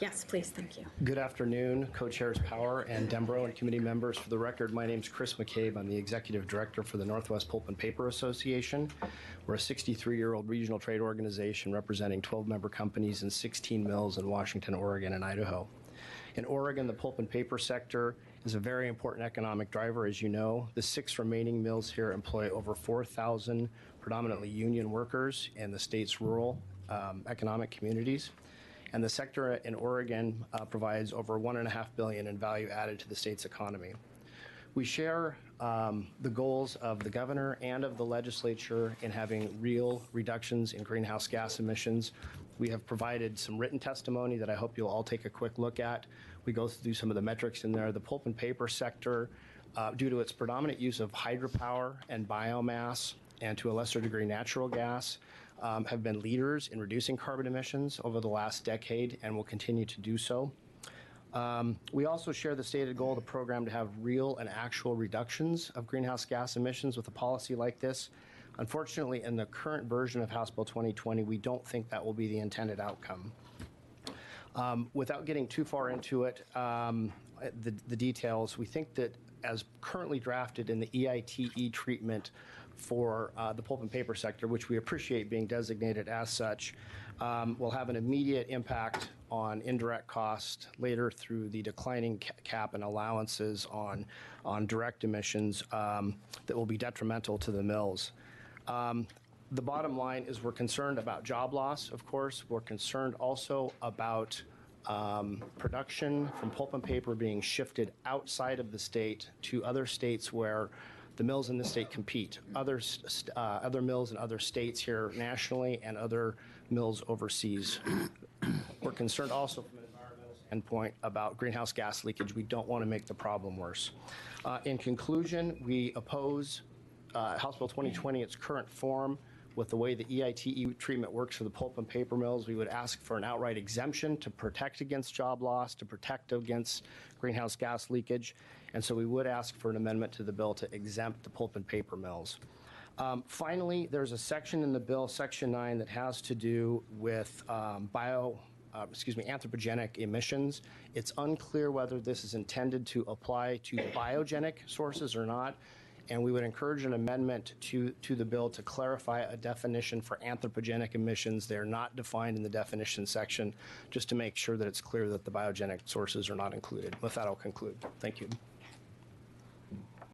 Yes, please. Thank you. Good afternoon, Co-Chairs Power and Dembro and committee members. For the record, my name is Chris McCabe. I'm the Executive Director for the Northwest Pulp and Paper Association. We're a 63-year-old regional trade organization representing 12 member companies and 16 mills in Washington, Oregon, and Idaho. In Oregon, the pulp and paper sector is a very important economic driver, as you know. The 6 remaining mills here employ over 4,000 predominantly union workers in the state's rural economic communities. And the sector in Oregon provides over $1.5 billion in value added to the state's economy. We share the goals of the governor and of the legislature in having real reductions in greenhouse gas emissions. We have provided some written testimony that I hope you'll all take a quick look at. We go through some of the metrics in there. The pulp and paper sector, due to its predominant use of hydropower and biomass, and to a lesser degree natural gas, have been leaders in reducing carbon emissions over the last decade and will continue to do so. We also share the stated goal of the program to have real and actual reductions of greenhouse gas emissions with a policy like this. Unfortunately, in the current version of House Bill 2020, we don't think that will be the intended outcome. Without getting too far into it, the details, we think that as currently drafted in the EITE treatment for the pulp and paper sector, which we appreciate being designated as such, will have an immediate impact on indirect cost later through the declining cap and allowances on direct emissions that will be detrimental to the mills. The bottom line is we're concerned about job loss, of course. We're concerned also about production from pulp and paper being shifted outside of the state to other states where the mills in this state compete. Other mills in other states here nationally and other mills overseas. We're concerned also from an environmental standpoint about greenhouse gas leakage. We don't want to make the problem worse. In conclusion, we oppose House Bill 2020 its current form. With the way the EITE treatment works for the pulp and paper mills, we would ask for an outright exemption to protect against job loss, to protect against greenhouse gas leakage, and so we would ask for an amendment to the bill to exempt the pulp and paper mills. Finally, there's a section in the bill, Section 9, that has to do with anthropogenic emissions. It's unclear whether this is intended to apply to biogenic sources or not. And we would encourage an amendment to the bill to clarify a definition for anthropogenic emissions. They're not defined in the definition section, just to make sure that it's clear that the biogenic sources are not included. With that, I'll conclude. Thank you.